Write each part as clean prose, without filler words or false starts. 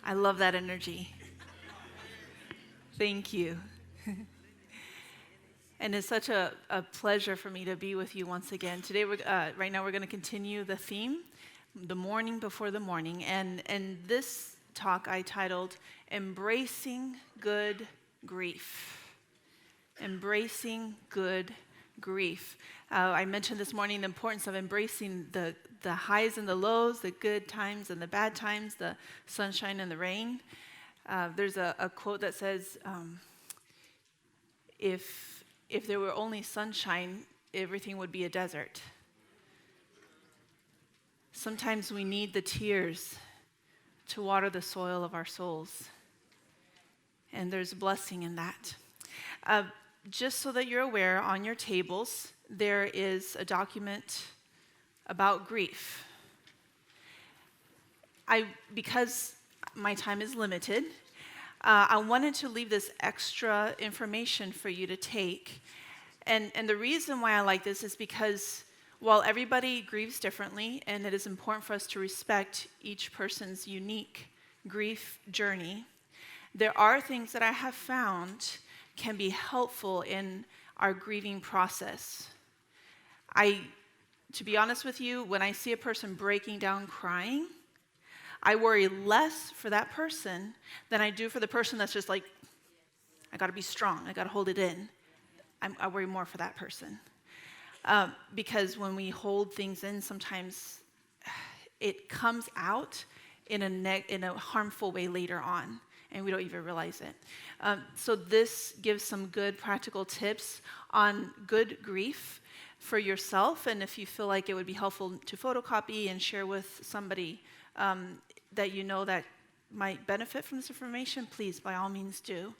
I love that energy. Thank you. And it's such a pleasure for me to be with you once again. Today, right now, we're going to continue the theme, the morning before the morning. And this talk I titled, Embracing Good Grief. Embracing Good Grief. I mentioned this morning the importance of embracing the highs and the lows, the good times and the bad times, the sunshine and the rain. There's a quote that says, if there were only sunshine, everything would be a desert. Sometimes we need the tears to water the soil of our souls. And there's blessing in that. Just so that you're aware, on your tables, there is a document about grief. Because my time is limited, I wanted to leave this extra information for you to take. And the reason why I like this is because while everybody grieves differently, and it is important for us to respect each person's unique grief journey, there are things that I have found can be helpful in our grieving process. To be honest with you, when I see a person breaking down crying, I worry less for that person than I do for the person that's just like, I got to be strong, I got to hold it in. I worry more for that person. Because when we hold things in, sometimes it comes out in a harmful way later on, and we don't even realize it. So this gives some good practical tips on good grief for yourself, and if you feel like it would be helpful to photocopy and share with somebody that you know that might benefit from this information, please, by all means, do.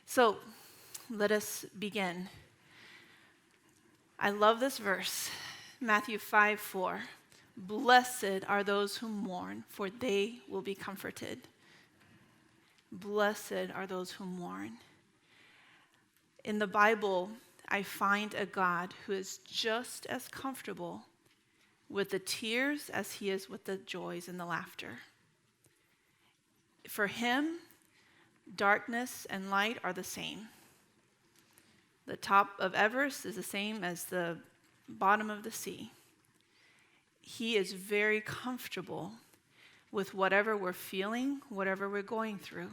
So let us begin. I love this verse, Matthew 5:4. Blessed are those who mourn, for they will be comforted. Blessed are those who mourn. In the Bible, I find a God who is just as comfortable with the tears as he is with the joys and the laughter. For him, darkness and light are the same. The top of Everest is the same as the bottom of the sea. He is very comfortable with whatever we're feeling, whatever we're going through.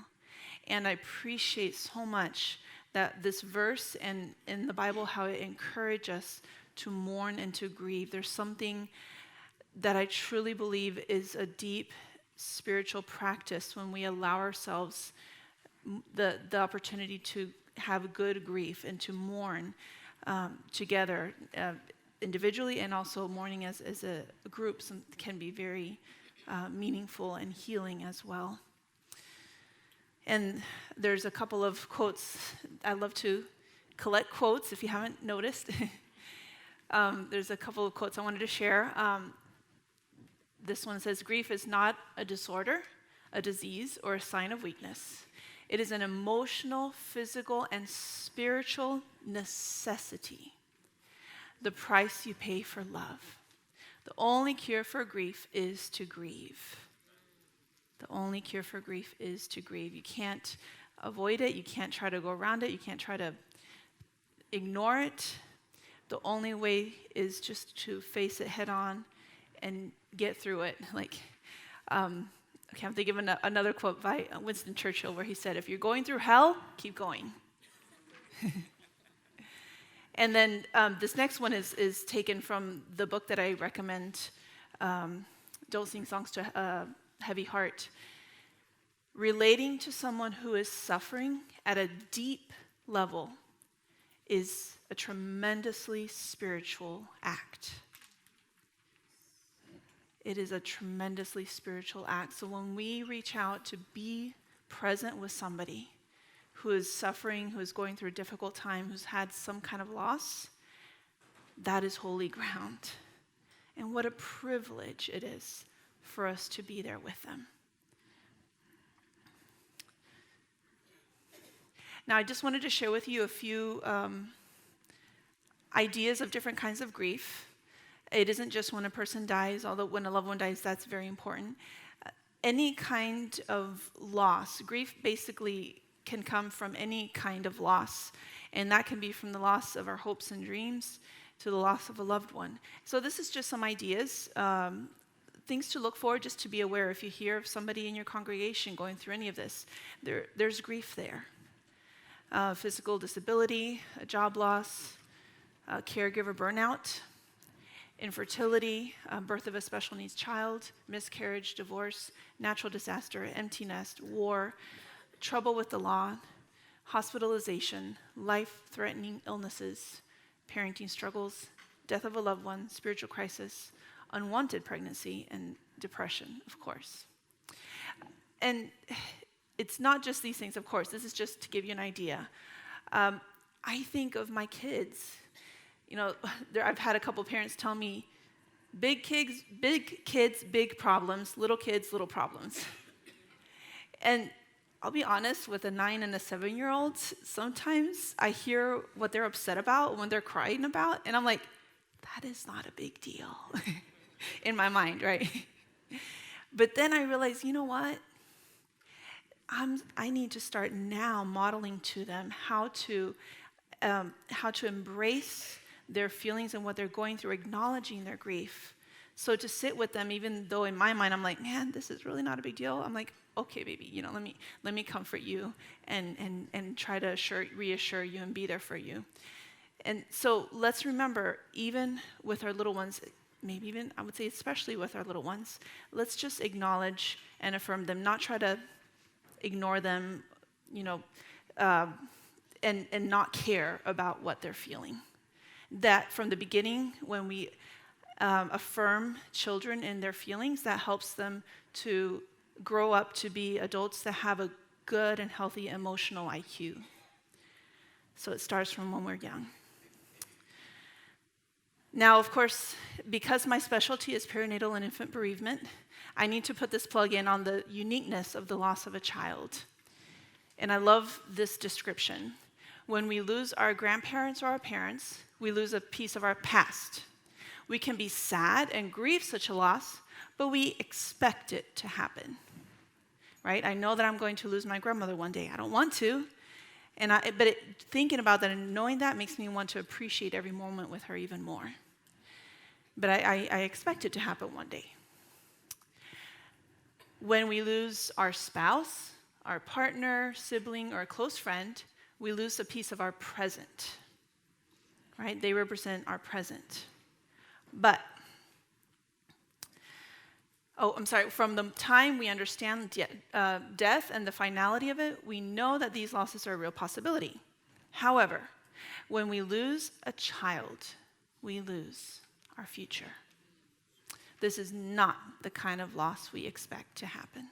And I appreciate so much that this verse and in the Bible, how it encourages us to mourn and to grieve. There's something that I truly believe is a deep spiritual practice when we allow ourselves the opportunity to have good grief and to mourn together individually, and also mourning as a group can be very meaningful and healing as well. And there's a couple of quotes. I love to collect quotes, if you haven't noticed. There's a couple of quotes I wanted to share. This one says, grief is not a disorder, a disease, or a sign of weakness. It is an emotional, physical, and spiritual necessity. The price you pay for love. The only cure for grief is to grieve. The only cure for grief is to grieve. You can't avoid it. You can't try to go around it. You can't try to ignore it. The only way is just to face it head on and get through it. I'm thinking of another quote by Winston Churchill where he said, if you're going through hell, keep going. And then this next one is taken from the book that I recommend, Don't Sing Songs to a Heavy Heart. Relating to someone who is suffering at a deep level is a tremendously spiritual act. It is a tremendously spiritual act. So when we reach out to be present with somebody who is suffering, who is going through a difficult time, who's had some kind of loss, that is holy ground. And what a privilege it is for us to be there with them. Now, I just wanted to share with you a few ideas of different kinds of grief. It isn't just when a person dies, although when a loved one dies, that's very important. any kind of loss. Grief basically can come from any kind of loss, and that can be from the loss of our hopes and dreams to the loss of a loved one. So this is just some ideas, things to look for, just to be aware. If you hear of somebody in your congregation going through any of this, there's grief there. Physical disability, a job loss, caregiver burnout, infertility, birth of a special needs child, miscarriage, divorce, natural disaster, empty nest, war, trouble with the law, hospitalization, life-threatening illnesses, parenting struggles, death of a loved one, spiritual crisis, unwanted pregnancy, and depression, of course. And it's not just these things, of course. This is just to give you an idea. I think of my kids. I've had a couple parents tell me, big kids, big problems, little kids, little problems. And I'll be honest, with a 9 and a 7-year-old, sometimes I hear what they're upset about when they're crying about, and I'm like, that is not a big deal in my mind, right? But then I realize, you know what? I need to start now modeling to them how to embrace their feelings and what they're going through, acknowledging their grief. So to sit with them, even though in my mind I'm like, man, this is really not a big deal. I'm like, okay, baby, let me comfort you and try to reassure you and be there for you. And so let's remember, even with our little ones, maybe even I would say especially with our little ones, let's just acknowledge and affirm them, not try to ignore them, and not care about what they're feeling. That from the beginning, when we affirm children in their feelings, that helps them to grow up to be adults that have a good and healthy emotional IQ. So it starts from when we're young. Now, of course, because my specialty is perinatal and infant bereavement, I need to put this plug in on the uniqueness of the loss of a child. And I love this description. When we lose our grandparents or our parents, we lose a piece of our past. We can be sad and grieve such a loss, but we expect it to happen, right? I know that I'm going to lose my grandmother one day. I don't want to, but thinking about that and knowing that makes me want to appreciate every moment with her even more. But I expect it to happen one day. When we lose our spouse, our partner, sibling, or a close friend, we lose a piece of our present, right? They represent our present. But, from the time we understand death and the finality of it, we know that these losses are a real possibility. However, when we lose a child, we lose our future. This is not the kind of loss we expect to happen.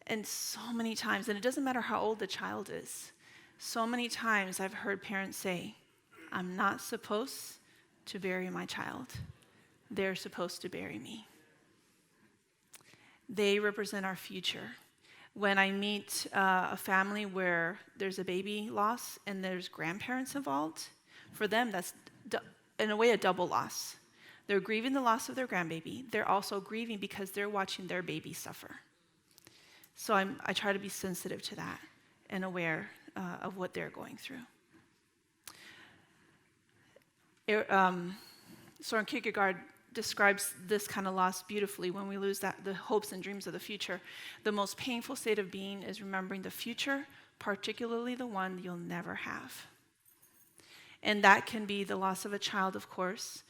And so many times, and it doesn't matter how old the child is, so many times I've heard parents say, I'm not supposed to bury my child. They're supposed to bury me. They represent our future. When I meet a family where there's a baby loss and there's grandparents involved, for them that's in a way a double loss. They're grieving the loss of their grandbaby. They're also grieving because they're watching their baby suffer. So I try to be sensitive to that and aware of what they're going through. Soren Kierkegaard describes this kind of loss beautifully. When we lose the hopes and dreams of the future, the most painful state of being is remembering the future, particularly the one you'll never have. And that can be the loss of a child, of course.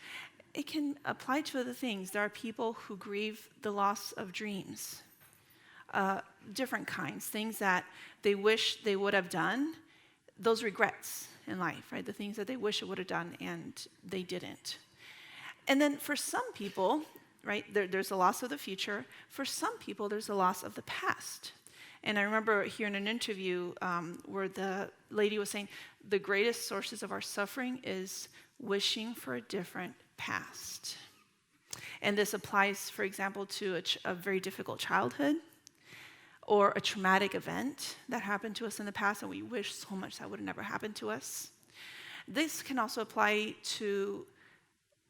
It can apply to other things. There are people who grieve the loss of dreams, different kinds, things that they wish they would have done, those regrets in life, right? The things that they wish it would have done and they didn't. And then for some people, right, there's a loss of the future. For some people, there's a loss of the past. And I remember hearing an interview where the lady was saying, the greatest sources of our suffering is wishing for a different past. And this applies, for example, to a very difficult childhood or a traumatic event that happened to us in the past and we wish so much that would have never happened to us. This can also apply to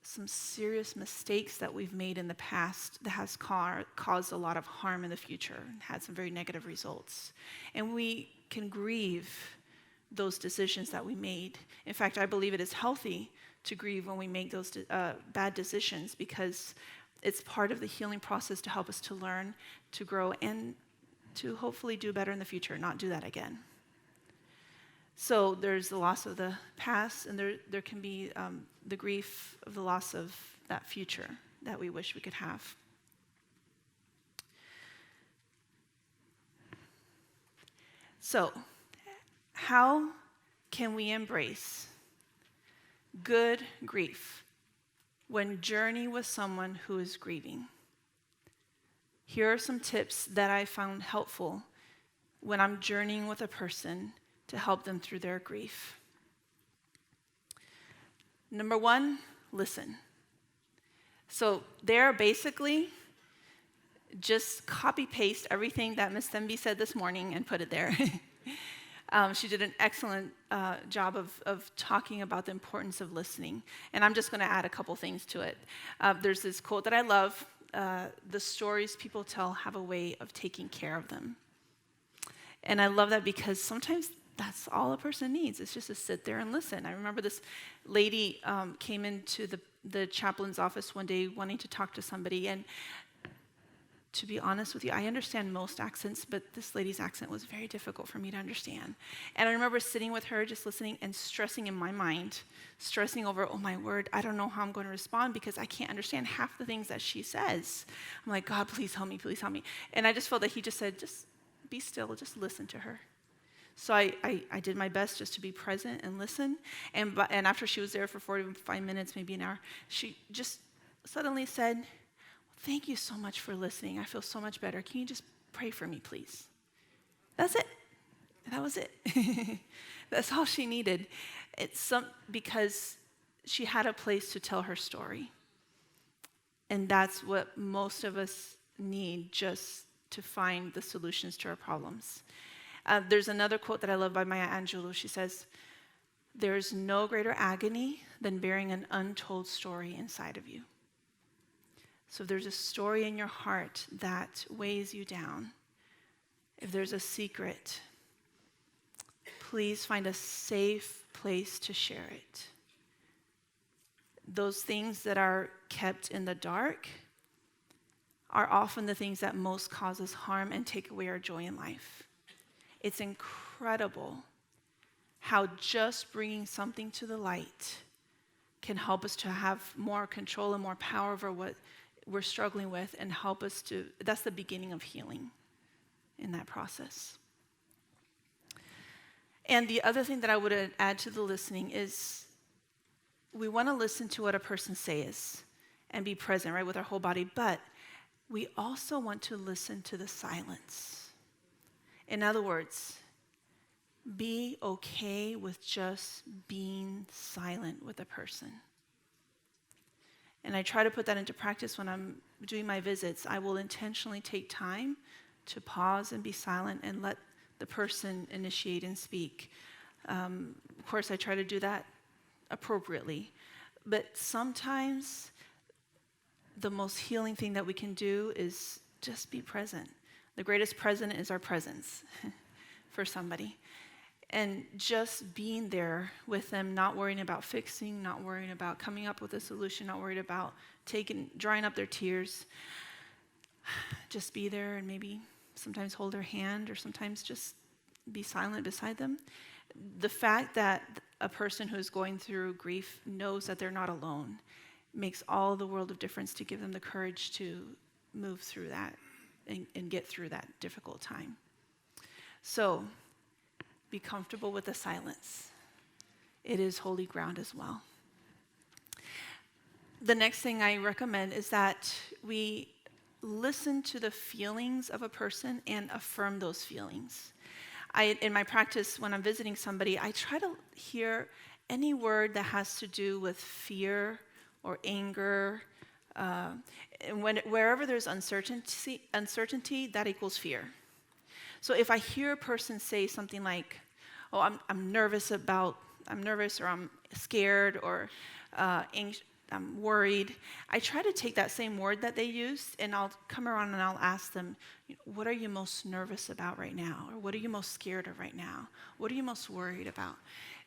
some serious mistakes that we've made in the past that has caused a lot of harm in the future and had some very negative results. And we can grieve those decisions that we made. In fact, I believe it is healthy to grieve when we make those bad decisions, because it's part of the healing process to help us to learn, to grow, and to hopefully do better in the future, not do that again. So there's the loss of the past, and there can be the grief of the loss of that future that we wish we could have. So, how can we embrace good grief when journeying with someone who is grieving? Here are some tips that I found helpful when I'm journeying with a person to help them through their grief. Number one, listen. So there, basically, just copy-paste everything that Miss Themby said this morning and put it there. She did an excellent job of talking about the importance of listening. And I'm just going to add a couple things to it. There's this quote that I love. The stories people tell have a way of taking care of them. And I love that because sometimes that's all a person needs, is just to sit there and listen. I remember this lady came into the chaplain's office one day wanting to talk to somebody, and to be honest with you, I understand most accents, but this lady's accent was very difficult for me to understand. And I remember sitting with her, just listening and stressing in my mind, stressing over, oh my word, I don't know how I'm going to respond because I can't understand half the things that she says. I'm like, God, please help me, please help me. And I just felt that he just said, just be still, just listen to her. So I did my best just to be present and listen. And after she was there for 45 minutes, maybe an hour, she just suddenly said, thank you so much for listening. I feel so much better. Can you just pray for me, please? That's it. That was it. That's all she needed. Because she had a place to tell her story. And that's what most of us need, just to find the solutions to our problems. There's another quote that I love by Maya Angelou. She says, there is no greater agony than bearing an untold story inside of you. So if there's a story in your heart that weighs you down, if there's a secret, please find a safe place to share it. Those things that are kept in the dark are often the things that most cause us harm and take away our joy in life. It's incredible how just bringing something to the light can help us to have more control and more power over what we're struggling with, and help us to, that's the beginning of healing in that process. And the other thing that I would add to the listening is we want to listen to what a person says and be present, right, with our whole body, but we also want to listen to the silence. In other words, be okay with just being silent with a person. And I try to put that into practice when I'm doing my visits. I will intentionally take time to pause and be silent and let the person initiate and speak. Of course, I try to do that appropriately. But sometimes the most healing thing that we can do is just be present. The greatest present is our presence for somebody. And just being there with them, not worrying about fixing, not worrying about coming up with a solution, not worried about drying up their tears. Just be there and maybe sometimes hold their hand or sometimes just be silent beside them. The fact that a person who's going through grief knows that they're not alone makes all the world of difference to give them the courage to move through that and get through that difficult time. So, be comfortable with the silence. It is holy ground as well. The next thing I recommend is that we listen to the feelings of a person and affirm those feelings. In my practice, when I'm visiting somebody, I try to hear any word that has to do with fear or anger. And wherever there's uncertainty, that equals fear. So if I hear a person say something like, "Oh, I'm nervous," or "I'm scared," or I'm worried, I try to take that same word that they used, and I'll come around and I'll ask them, what are you most nervous about right now? Or what are you most scared of right now? What are you most worried about?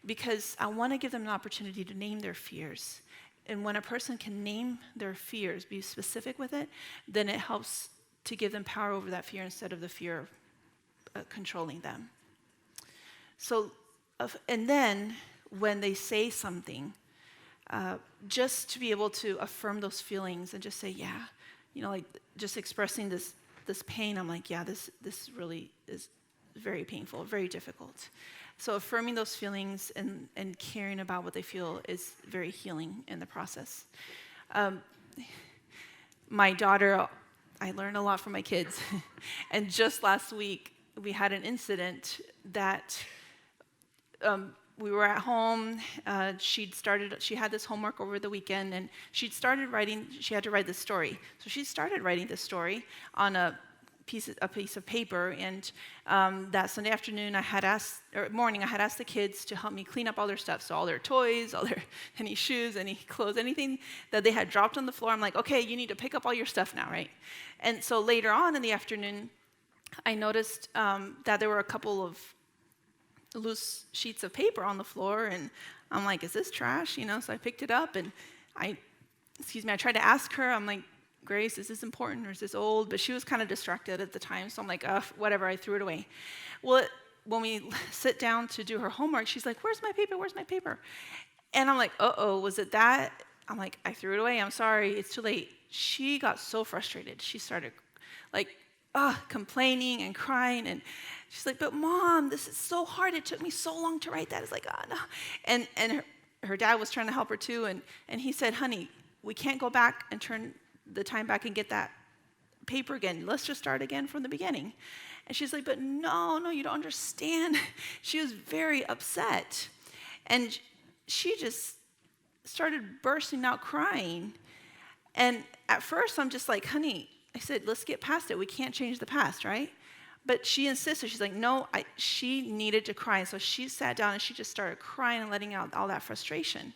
Because I want to give them an opportunity to name their fears. And when a person can name their fears, be specific with it, then it helps to give them power over that fear instead of the fear of controlling them. So, and then when they say something, just to be able to affirm those feelings and just say, yeah, like just expressing this pain, I'm like, yeah, this really is very painful, very difficult. So affirming those feelings and caring about what they feel is very healing in the process. My daughter, I learned a lot from my kids. And just last week, we had an incident that we were at home. She had this homework over the weekend, and she had to write this story. So she started writing this story on a piece of paper, and that Sunday afternoon, morning, I had asked the kids to help me clean up all their stuff, so all their toys, any shoes, any clothes, anything that they had dropped on the floor. I'm like, okay, you need to pick up all your stuff now, right? And so later on in the afternoon, I noticed that there were a couple of loose sheets of paper on the floor, and I'm like, is this trash? So I picked it up, and I tried to ask her, I'm like, Grace, is this important or is this old? But she was kind of distracted at the time, so I'm like, whatever, I threw it away. Well, when we sit down to do her homework, she's like, where's my paper? And I'm like, was it that? I'm like, I threw it away, I'm sorry, it's too late. She got so frustrated. She started complaining and crying, and she's like, but Mom, this is so hard. It took me so long to write that. It's like, oh, no. And her dad was trying to help her too, and he said, honey, we can't go back and turn the time back and get that paper again. Let's just start again from the beginning. And she's like, but no, you don't understand. She was very upset. And she just started bursting out crying. And at first, I'm just like, honey, I said, let's get past it. We can't change the past, right? But she insisted. She's like, no, she needed to cry. And so she sat down and she just started crying and letting out all that frustration.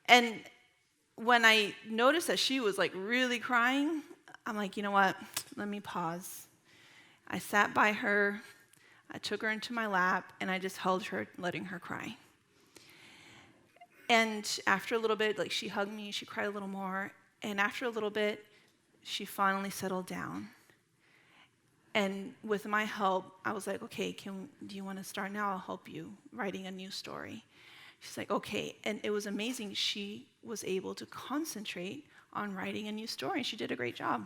And when I noticed that she was like really crying, I'm like, you know what? Let me pause. I sat by her. I took her into my lap, and I just held her, letting her cry. And after a little bit, she hugged me. She cried a little more. And after a little bit, she finally settled down. And with my help, I was like, okay, do you want to start now? I'll help you writing a new story. She's like, okay. And it was amazing. She was able to concentrate on writing a new story. She did a great job.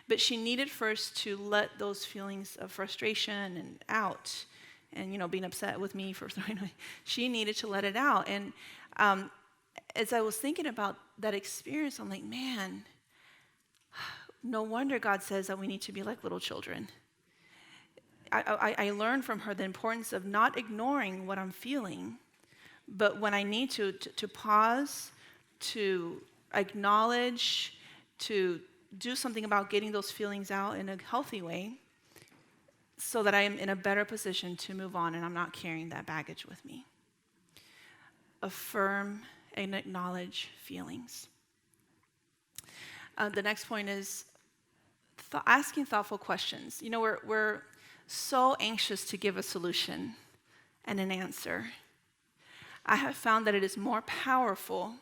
But she needed first to let those feelings of frustration and out, and being upset with me for throwing away. She needed to let it out. And as I was thinking about that experience, I'm like, man, no wonder God says that we need to be like little children. I learned from her the importance of not ignoring what I'm feeling, but when I need to pause, to acknowledge, to do something about getting those feelings out in a healthy way so that I am in a better position to move on and I'm not carrying that baggage with me. Affirm and acknowledge feelings. The next point is asking thoughtful questions. We're so anxious to give a solution and an answer. I have found that it is more powerful,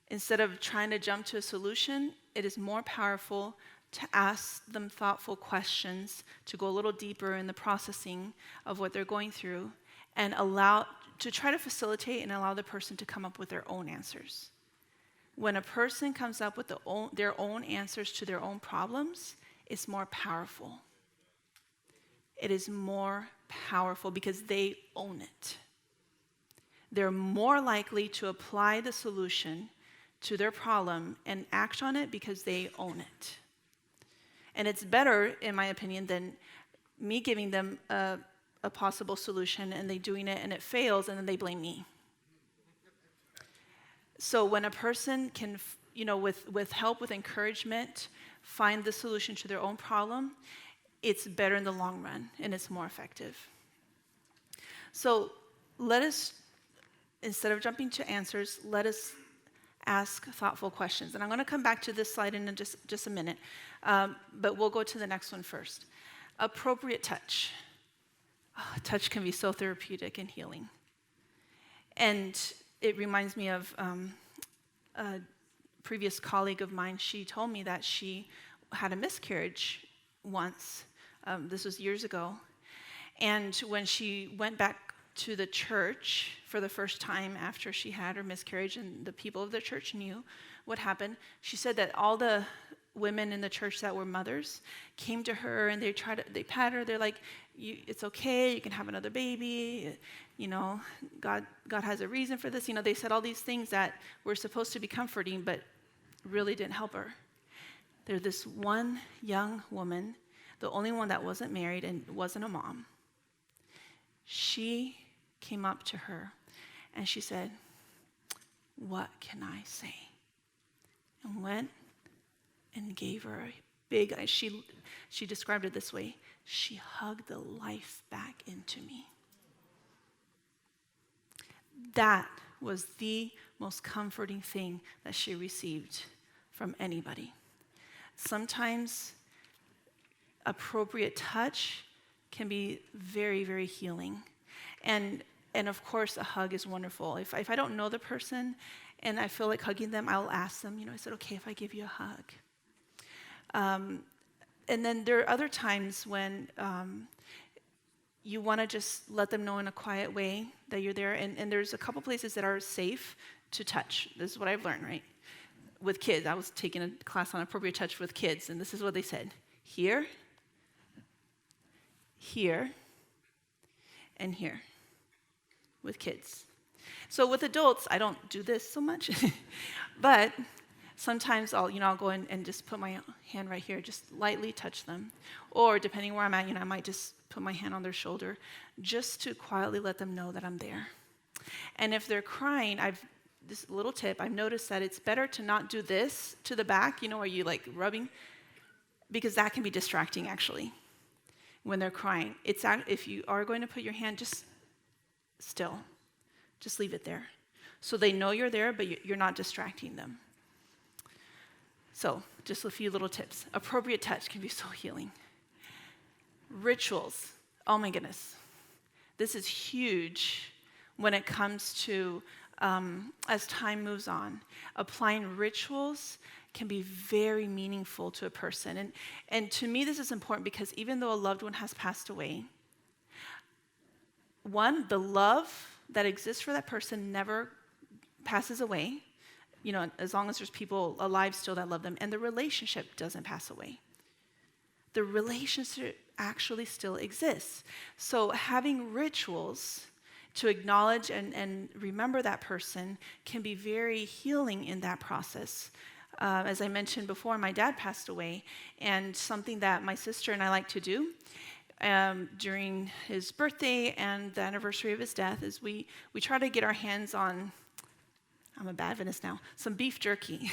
instead of trying to jump to a solution, it is more powerful to ask them thoughtful questions, to go a little deeper in the processing of what they're going through, and to try to facilitate and allow the person to come up with their own answers. When a person comes up with their own answers to their own problems, it's more powerful. It is more powerful because they own it. They're more likely to apply the solution to their problem and act on it because they own it. And it's better, in my opinion, than me giving them a possible solution and they doing it and it fails and then they blame me. So when a person can, with help, with encouragement, find the solution to their own problem, it's better in the long run and it's more effective. So let us, instead of jumping to answers, let us ask thoughtful questions. And I'm going to come back to this slide in just a minute, but we'll go to the next one first. Appropriate touch. Oh, touch can be so therapeutic and healing. And it reminds me of a previous colleague of mine. She told me that she had a miscarriage once. This was years ago. And when she went back to the church for the first time after she had her miscarriage, and the people of the church knew what happened, she said that all the women in the church that were mothers came to her and they pat her. They're like, it's okay, you can have another baby. God has a reason for this. They said all these things that were supposed to be comforting, but really didn't help her. There's this one young woman, the only one that wasn't married and wasn't a mom. She came up to her and she said, "What can I say?" And went and gave her a big, she described it this way, she hugged the life back into me. That was the most comforting thing that she received from anybody. Sometimes appropriate touch can be very, very healing. And of course, a hug is wonderful. If I don't know the person and I feel like hugging them, I'll ask them, is it okay if I give you a hug? And then there are other times when you want to just let them know in a quiet way that you're there. And there's a couple places that are safe to touch. This is what I've learned, right? With kids. I was taking a class on appropriate touch with kids, and this is what they said. Here, here, and here with kids. So with adults, I don't do this so much, but sometimes I'll go in and just put my hand right here, just lightly touch them. Or depending where I'm at, I might just put my hand on their shoulder just to quietly let them know that I'm there. And if they're crying, this little tip, I've noticed that it's better to not do this to the back, where you like rubbing, because that can be distracting actually when they're crying. If you are going to put your hand just still, just leave it there. So they know you're there, but you're not distracting them. So, just a few little tips. Appropriate touch can be so healing. Rituals. Oh my goodness. This is huge when it comes to, as time moves on. Applying rituals can be very meaningful to a person. And to me, this is important because even though a loved one has passed away, one, the love that exists for that person never passes away. As long as there's people alive still that love them, and the relationship doesn't pass away. The relationship actually still exists. So having rituals to acknowledge and remember that person can be very healing in that process. As I mentioned before, my dad passed away, and something that my sister and I like to do during his birthday and the anniversary of his death is we try to get our hands on, I'm a bad Adventist now, some beef jerky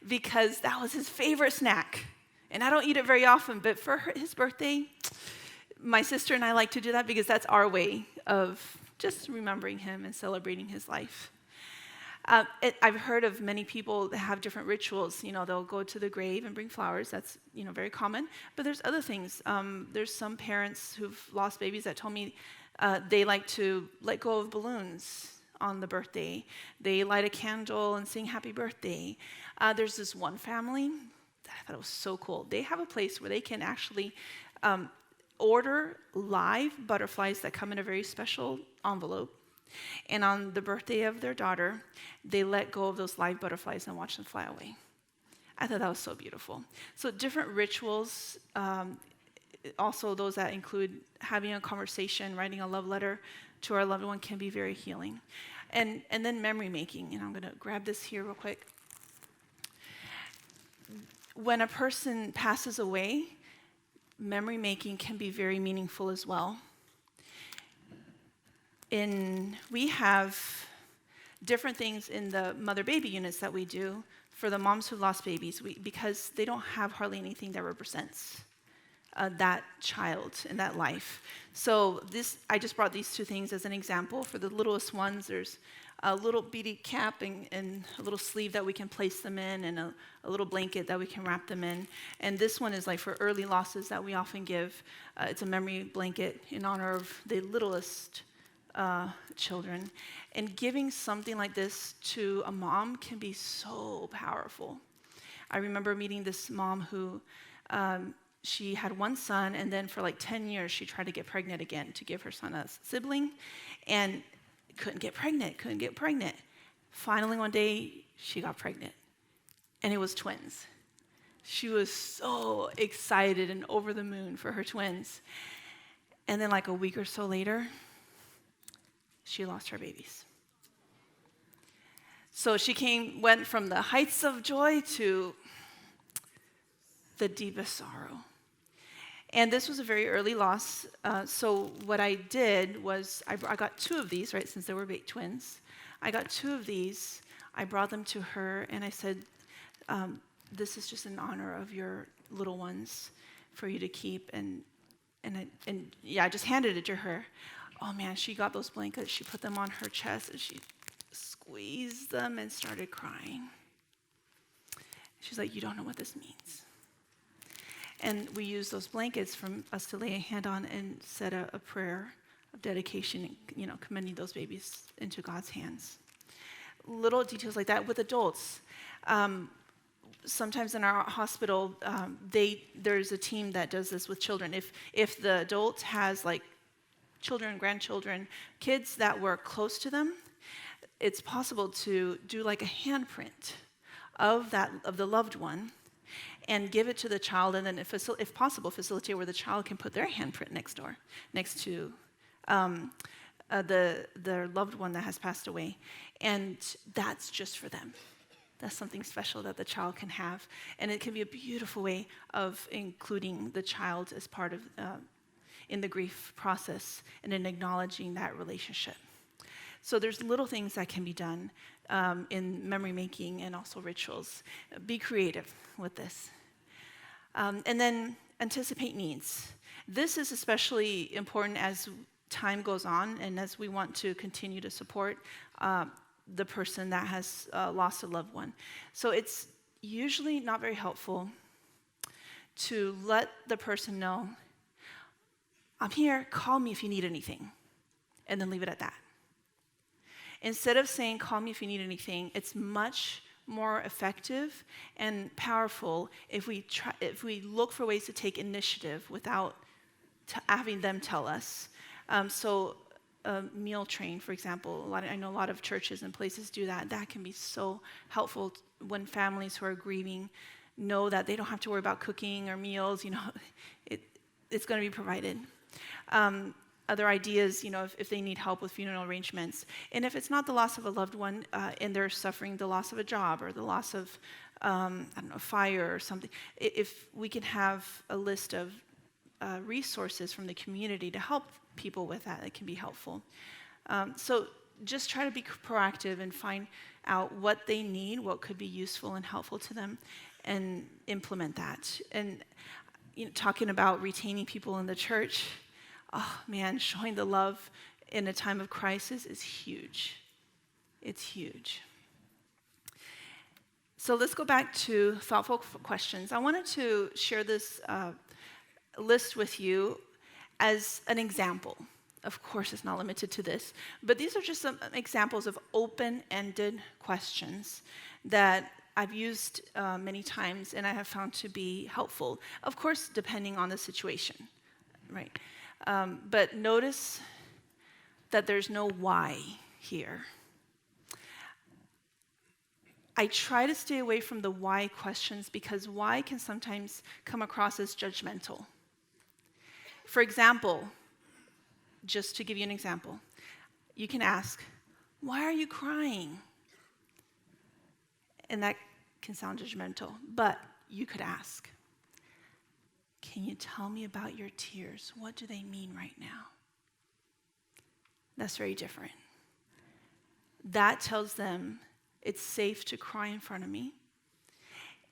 because that was his favorite snack. And I don't eat it very often, but for his birthday, my sister and I like to do that because that's our way of just remembering him and celebrating his life. I've heard of many people that have different rituals. They'll go to the grave and bring flowers. That's, very common. But there's other things. There's some parents who've lost babies that told me they like to let go of balloons on the birthday. They light a candle and sing happy birthday. There's this one family that I thought it was so cool. They have a place where they can actually order live butterflies that come in a very special envelope. And on the birthday of their daughter, they let go of those live butterflies and watch them fly away. I thought that was so beautiful. So different rituals, also those that include having a conversation, writing a love letter to our loved one can be very healing. And then memory making, and I'm going to grab this here real quick. When a person passes away, memory making can be very meaningful as well. We have different things in the mother-baby units that we do for the moms who lost babies, because they don't have hardly anything that represents that child and that life. So I just brought these two things as an example. For the littlest ones, there's a little beady cap and a little sleeve that we can place them in, and a little blanket that we can wrap them in. And this one is like for early losses that we often give. It's a memory blanket in honor of the littlest children. And giving something like this to a mom can be so powerful. I remember meeting this mom who she had one son, and then for like 10 years she tried to get pregnant again to give her son a sibling, and couldn't get pregnant. Finally one day she got pregnant, and it was twins. She was so excited and over the moon for her twins. And then like a week or so later, she lost her babies. So she went from the heights of joy to the deepest sorrow. And this was a very early loss. So what I did was I got 2 of these, right, since they were big twins. I got 2 of these. I brought them to her, and I said, this is just in honor of your little ones for you to keep. And I just handed it to her. Oh, man, she got those blankets. She put them on her chest, and she squeezed them and started crying. She's like, you don't know what this means. And we used those blankets for us to lay a hand on and said a prayer of dedication, commending those babies into God's hands. Little details like that with adults. Sometimes in our hospital, there's a team that does this with children. If the adult has like children, grandchildren, kids that were close to them, it's possible to do like a handprint of the loved one and give it to the child, and then if possible, facilitate where the child can put their handprint next to their loved one that has passed away. And that's just for them. That's something special that the child can have. And it can be a beautiful way of including the child as part of, in the grief process and in acknowledging that relationship. So there's little things that can be done in memory making and also rituals. Be creative with this. And then anticipate needs. This is especially important as time goes on and as we want to continue to support the person that has lost a loved one. So it's usually not very helpful to let the person know, I'm here, call me if you need anything, and then leave it at that. Instead of saying, call me if you need anything, it's much more effective and powerful if we look for ways to take initiative without having them tell us. Meal train, for example. I know a lot of churches and places do that. That can be so helpful when families who are grieving know that they don't have to worry about cooking or meals. It's going to be provided. Other ideas, if they need help with funeral arrangements. And if it's not the loss of a loved one and they're suffering the loss of a job or the loss of, fire or something, if we can have a list of resources from the community to help people with that, it can be helpful. So just try to be proactive and find out what they need, what could be useful and helpful to them, and implement that. And talking about retaining people in the church, oh man, showing the love in a time of crisis is huge. It's huge. So let's go back to thoughtful questions. I wanted to share this list with you as an example. Of course, it's not limited to this, but these are just some examples of open-ended questions that I've used many times and I have found to be helpful. Of course, depending on the situation, right? But notice that there's no why here. I try to stay away from the why questions because why can sometimes come across as judgmental. For example, just to give you an example, you can ask, why are you crying? And that can sound judgmental, but you could ask, can you tell me about your tears? What do they mean right now? That's very different. That tells them it's safe to cry in front of me,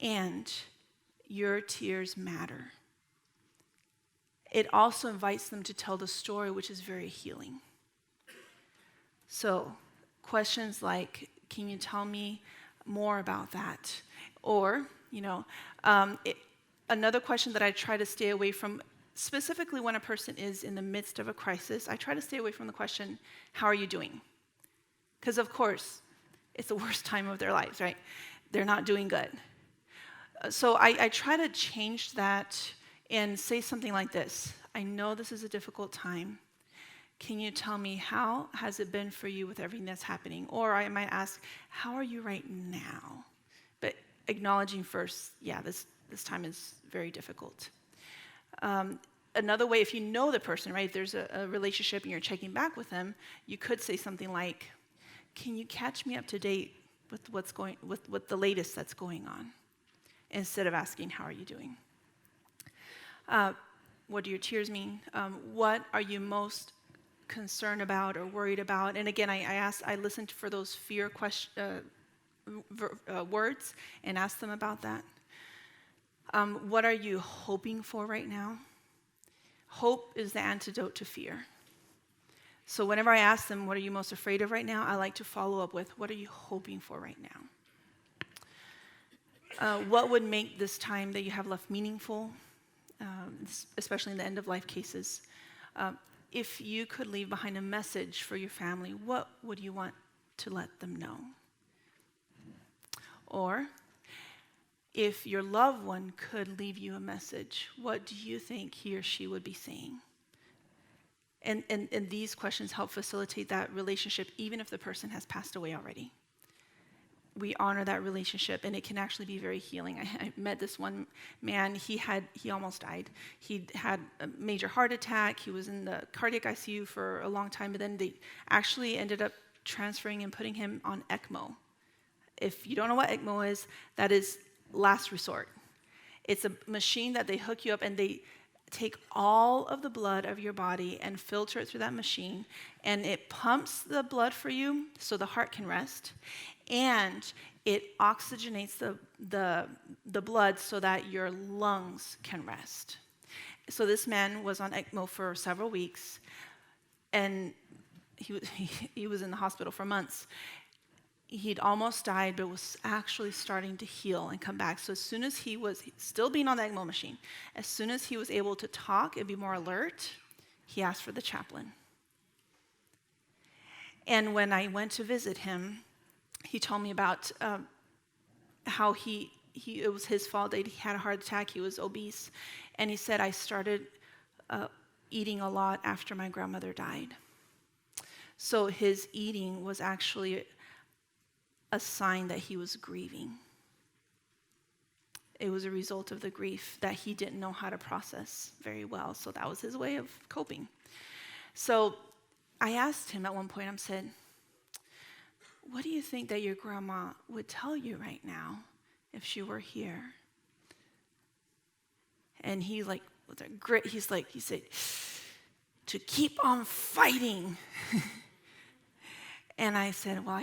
and your tears matter. It also invites them to tell the story, which is very healing. So, questions like, can you tell me more about that? Or, another question that I try to stay away from, specifically when a person is in the midst of a crisis, I try to stay away from the question, how are you doing? Because, of course, it's the worst time of their lives, right? They're not doing good. So I try to change that and say something like this. I know this is a difficult time. Can you tell me, how has it been for you with everything that's happening? Or I might ask, how are you right now? But acknowledging first, this time is very difficult. Another way, if you know the person, right, if there's a relationship and you're checking back with them, you could say something like, can you catch me up to date with with the latest that's going on? Instead of asking, how are you doing? What do your tears mean? What are you most concerned about or worried about? And again, I listened for those fear words and asked them about that. What are you hoping for right now? Hope is the antidote to fear. So whenever I ask them, what are you most afraid of right now? I like to follow up with, what are you hoping for right now? What would make this time that you have left meaningful, especially in the end-of-life cases? If you could leave behind a message for your family, what would you want to let them know? Or, if your loved one could leave you a message, what do you think he or she would be saying? And these questions help facilitate that relationship, even if the person has passed away already. We honor that relationship, and it can actually be very healing. I met this one man, he almost died. He had a major heart attack. He was in the cardiac ICU for a long time, but then they actually ended up transferring and putting him on ECMO. If you don't know what ECMO is, that is last resort. It's a machine that they hook you up, and they take all of the blood of your body and filter it through that machine, and it pumps the blood for you so the heart can rest, and it oxygenates the blood so that your lungs can rest. So this man was on ECMO for several weeks, and he was in the hospital for months. He'd almost died, but was actually starting to heal and come back. So as soon as he was still being on the ECMO machine, as soon as he was able to talk and be more alert, he asked for the chaplain. And when I went to visit him, he told me about how it was his fault that he had a heart attack. He was obese. And he said, I started eating a lot after my grandmother died. So his eating was actually a sign that he was grieving. It was a result of the grief that he didn't know how to process very well. So that was his way of coping. So I asked him at one point, I said, what do you think that your grandma would tell you right now if she were here? And he with a grit, he said, to keep on fighting. And I said, well,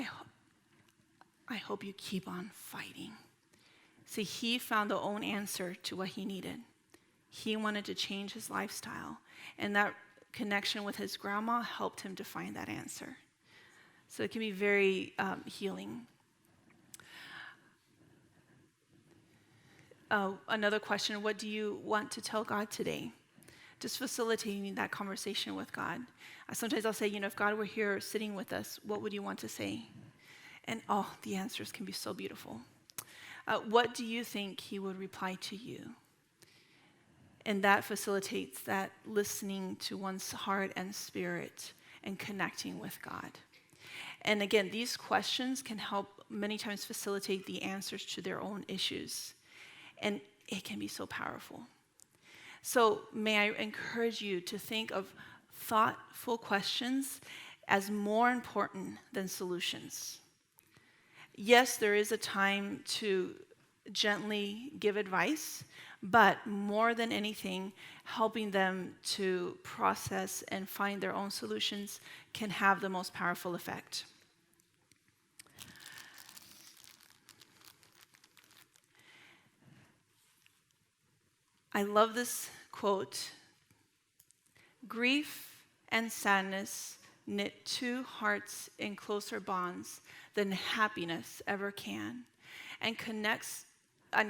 I hope you keep on fighting. See, he found the own answer to what he needed. He wanted to change his lifestyle, and that connection with his grandma helped him to find that answer. So it can be very healing. Another question, what do you want to tell God today? Just facilitating that conversation with God. Sometimes I'll say, if God were here sitting with us, what would you want to say? And the answers can be so beautiful. What do you think he would reply to you? And that facilitates that listening to one's heart and spirit and connecting with God. And again, these questions can help many times facilitate the answers to their own issues. And it can be so powerful. So may I encourage you to think of thoughtful questions as more important than solutions. Yes, there is a time to gently give advice, but more than anything, helping them to process and find their own solutions can have the most powerful effect. I love this quote. Grief and sadness knit two hearts in closer bonds than happiness ever can, and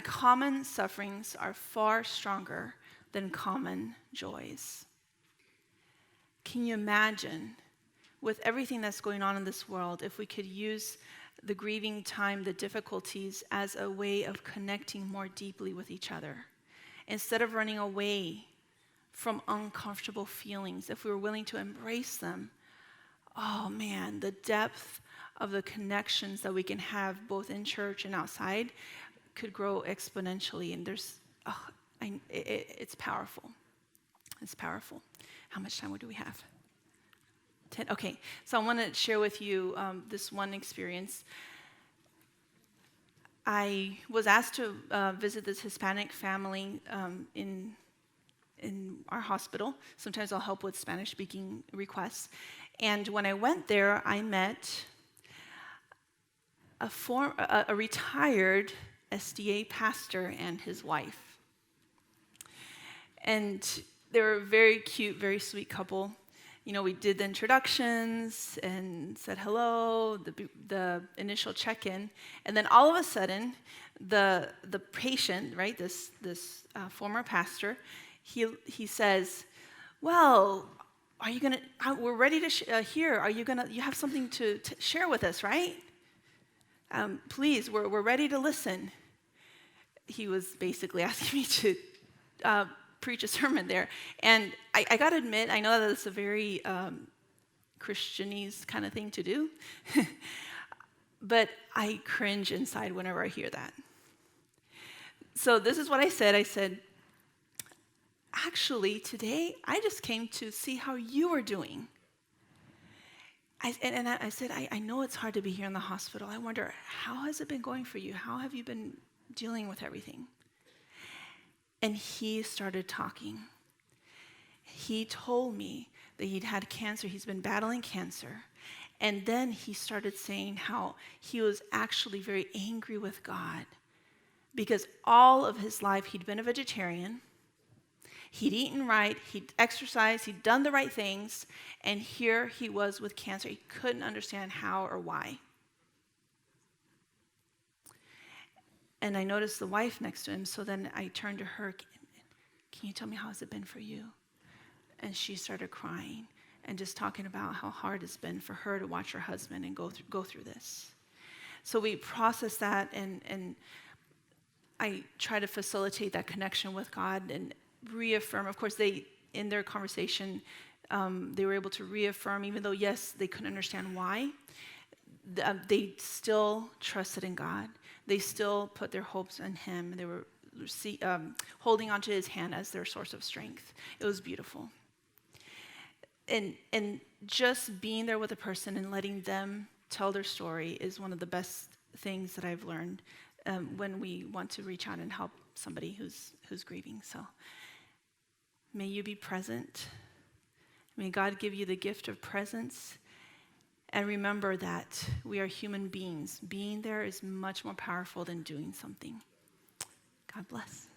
common sufferings are far stronger than common joys. Can you imagine, with everything that's going on in this world, if we could use the grieving time, the difficulties, as a way of connecting more deeply with each other? Instead of running away from uncomfortable feelings, if we were willing to embrace them, oh man, the depth of the connections that we can have both in church and outside could grow exponentially. And it's powerful. It's powerful. How much time do we have? 10? Okay, so I want to share with you this one experience. I was asked to visit this Hispanic family in our hospital. Sometimes I'll help with Spanish-speaking requests. And when I went there, I met a retired SDA pastor and his wife. And they were a very cute, very sweet couple. You know, we did the introductions and said hello, the initial check-in, and then all of a sudden, the patient, right, this former pastor, he says, "Well, are you gonna? We're ready to hear. Are you gonna? You have something to share with us, right? Please, we're ready to listen." He was basically asking me to preach a sermon there. And I got to admit, I know that it's a very Christianese kind of thing to do, but I cringe inside whenever I hear that. So this is what I said. I said, actually, today, I just came to see how you are doing. I said, I know it's hard to be here in the hospital. I wonder, how has it been going for you? How have you been dealing with everything? And he started talking. He told me that he'd had cancer. He's been battling cancer. And then he started saying how he was actually very angry with God because all of his life he'd been a vegetarian. He'd eaten right. He'd exercised. He'd done the right things. And here he was with cancer. He couldn't understand how or why. And I noticed the wife next to him, so then I turned to her, "Can you tell me how has it been for you?" And she started crying and just talking about how hard it's been for her to watch her husband and go through this. So we processed that, and I try to facilitate that connection with God and reaffirm. Of course, in their conversation, they were able to reaffirm, even though, yes, they couldn't understand why, they still trusted in God. They still put their hopes in him. They were holding onto his hand as their source of strength. It was beautiful. And just being there with a person and letting them tell their story is one of the best things that I've learned when we want to reach out and help somebody who's grieving. So may you be present. May God give you the gift of presence. And remember that we are human beings. Being there is much more powerful than doing something. God bless.